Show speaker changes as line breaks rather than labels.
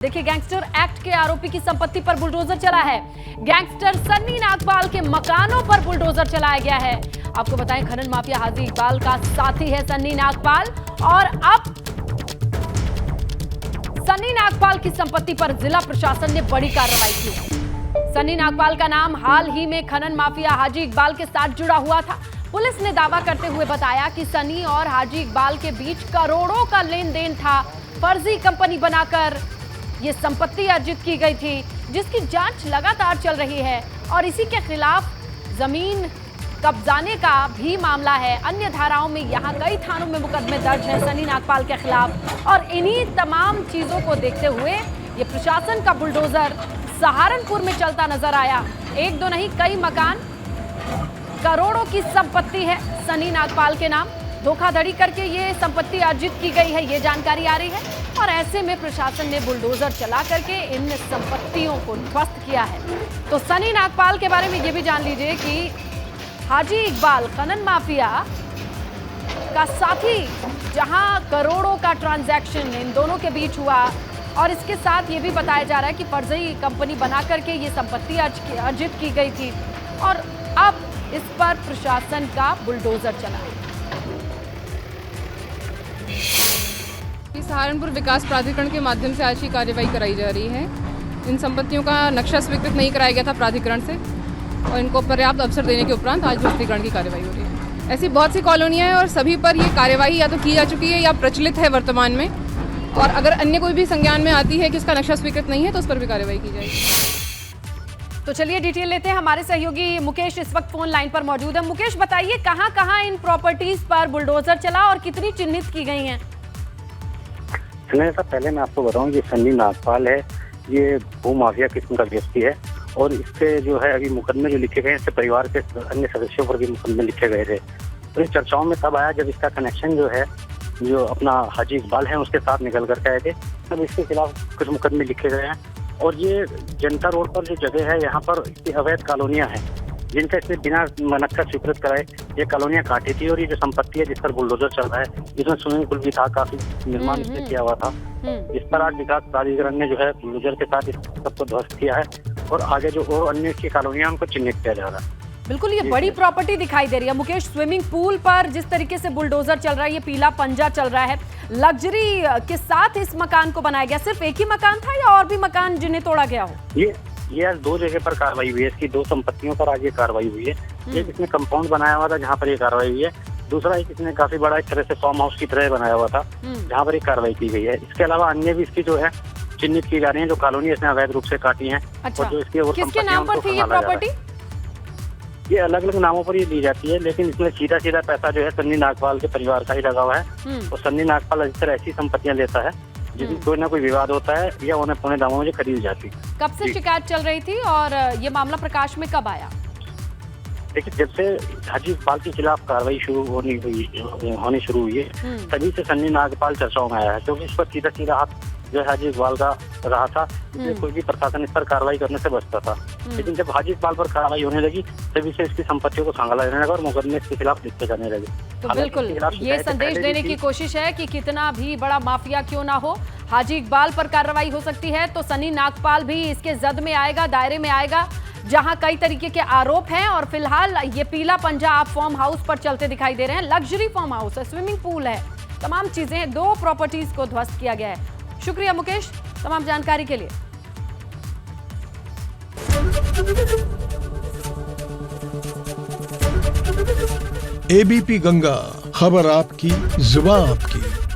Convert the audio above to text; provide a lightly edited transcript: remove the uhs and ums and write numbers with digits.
देखिए, gangster act के आरोपी की संपत्ति पर बुलडोजर चला है। गैंगस्टर सन्नी नागपाल के मकानों पर बुलडोजर चलाया गया है। आपको बताएं, खनन माफिया हाजी इकबाल का साथी है सन्नी नागपाल, और अब सन्नी नागपाल की संपत्ति पर जिला प्रशासन ने बड़ी कार्रवाई की है। सन्नी नागपाल का नाम हाल ही में खनन माफिया हाजी इकबाल के साथ जुड़ा हुआ था। पुलिस ने दावा करते हुए बताया कि सन्नी और हाजी इकबाल के बीच करोड़ों का लेन देन था। फर्जी कंपनी बनाकर ये संपत्ति अर्जित की गई थी, जिसकी जांच लगातार चल रही है, और इसी के खिलाफ जमीन कब्जाने का भी मामला है। अन्य धाराओं में यहाँ कई थानों में मुकदमे दर्ज हैं सन्नी नागपाल के खिलाफ, और इन्हीं तमाम चीजों को देखते हुए ये प्रशासन का बुलडोजर सहारनपुर में चलता नजर आया। एक दो नहीं, कई मकान, करोड़ों की संपत्ति है सन्नी नागपाल के नाम। धोखाधड़ी करके ये संपत्ति अर्जित की गई है, ये जानकारी आ रही है, और ऐसे में प्रशासन ने बुलडोजर चला करके इन संपत्तियों को ध्वस्त किया है। तो सन्नी नागपाल के बारे में ये भी जान लीजिए कि हाजी इकबाल खनन माफिया का साथी, जहां करोड़ों का ट्रांजैक्शन इन दोनों के बीच हुआ, और इसके साथ ये भी बताया जा रहा है कि फर्जी कंपनी बना करके ये संपत्ति अर्जित की गई थी, और अब इस पर प्रशासन का बुलडोजर चला है।
सहारनपुर विकास प्राधिकरण के माध्यम से आज की कार्रवाई कराई जा रही है। इन संपत्तियों का नक्शा स्वीकृत नहीं कराया गया था प्राधिकरण से, और इनको पर्याप्त अवसर देने के उपरांत आज ध्वस्तीकरण की कार्रवाई हो रही है। ऐसी बहुत सी कॉलोनियां हैं और सभी पर ये कार्यवाही या तो की जा चुकी है या प्रचलित है वर्तमान में, और अगर अन्य कोई भी संज्ञान में आती है कि उसका नक्शा स्वीकृत नहीं है तो उस पर भी कार्रवाई की जाएगी।
तो चलिए डिटेल लेते हैं। हमारे सहयोगी मुकेश इस वक्त फोन लाइन पर मौजूद है। मुकेश, बताइए कहां कहां इन प्रॉपर्टीज पर बुलडोजर चला और कितनी चिन्हित की गई हैं?
पहले मैं आपको बताऊं, ये सन्नी नागपाल है, ये भू माफिया किस्म का व्यक्ति है, और इससे जो है अभी मुकदमे जो लिखे गए हैं, इससे परिवार के अन्य सदस्यों पर भी मुकदमे लिखे गए थे। तो इस चर्चाओं में तब आया जब इसका कनेक्शन जो है, जो अपना हाजी इकबाल है उसके साथ निकल करके आए थे, तब इसके खिलाफ कुछ मुकदमे लिखे गए हैं। और ये जनता रोड पर जो जगह है, यहाँ पर इसकी अवैध कॉलोनियाँ हैं, जिनका इसने बिना नक्शा स्वीकृत कराए ये कॉलोनियाँ काटी थी। और ये जो संपत्ति है जिस पर बुलडोजर चल रहा है, जिसमें स्विमिंग पूल भी था, काफी निर्माण इसने किया हुआ था, इस पर आज विकास प्राधिकरण ने जो है बुलडोजर के साथ इस सबको ध्वस्त किया है, और आगे जो और अन्य की कॉलोनियाँ उनको चिन्हित किया जा रहा है।
बिल्कुल, ये बड़ी प्रॉपर्टी दिखाई दे रही है मुकेश। स्विमिंग पूल पर जिस तरीके से बुलडोजर चल रहा है, ये पीला पंजा चल रहा है, लग्जरी के साथ इस मकान को बनाया गया। सिर्फ एक ही मकान था या और भी मकान जिन्हें तोड़ा गया हो?
ये आज दो जगह पर कार्रवाई हुई है, इसकी दो संपत्तियों पर आज ये कार्रवाई हुई है। एक इसने कंपाउंड बनाया हुआ था जहाँ पर ये कार्रवाई हुई है, दूसरा एक इसने काफी बड़ा एक तरह से फार्म हाउस की तरह बनाया हुआ था जहाँ पर ये कार्रवाई की गई है। इसके अलावा अन्य भी इसकी जो है चिन्हित की जा रही है, जो कॉलोनी इसने अवैध रूप से काटी है।
अच्छा,
और जो इसकी और
किसके नाम पर थी ये प्रॉपर्टी?
ये अलग अलग नामों पर ये दी जाती है, लेकिन इसमें सीधा सीधा पैसा जो है सन्नी नागपाल के परिवार का ही लगा हुआ है। और सन्नी नागपाल अधिकतर ऐसी संपत्तियां लेता है जिसमें कोई ना कोई विवाद होता है या उन्हें पौने दामों में खरीदी जाती है।
कब से शिकायत चल रही थी और ये मामला प्रकाश में कब आया?
देखिए, जब से हाजी इकबाल के खिलाफ कार्रवाई होनी शुरू हुई है, तभी से सन्नी नागपाल चर्चाओं में आया है, क्योंकि इस पर सीधा सीधा हाथ जो हाजी इकबाल का रहा था, कोई भी प्रशासन इस पर कार्रवाई करने से बचता था। लेकिन जब हाजी इकबाल पर कार्रवाई होने लगी, तभी से इसकी संपत्तियों को सांगला जाने लगा और मुकदमे इसके खिलाफ लिखे जाने लगे।
तो बिल्कुल ये संदेश देने की कोशिश है कि कितना भी बड़ा माफिया क्यों ना हो, हाजी इकबाल पर कार्रवाई हो सकती है तो सन्नी नागपाल भी इसके जद में आएगा, दायरे में आएगा, जहां कई तरीके के आरोप हैं। और फिलहाल ये पीला पंजा आप फार्म हाउस पर चलते दिखाई दे रहे हैं। लग्जरी फार्म हाउस है, स्विमिंग पूल है, तमाम चीजें, दो प्रॉपर्टीज को ध्वस्त किया गया है। शुक्रिया मुकेश तमाम जानकारी के लिए।
एबीपी गंगा, खबर आपकी, जुबान आपकी।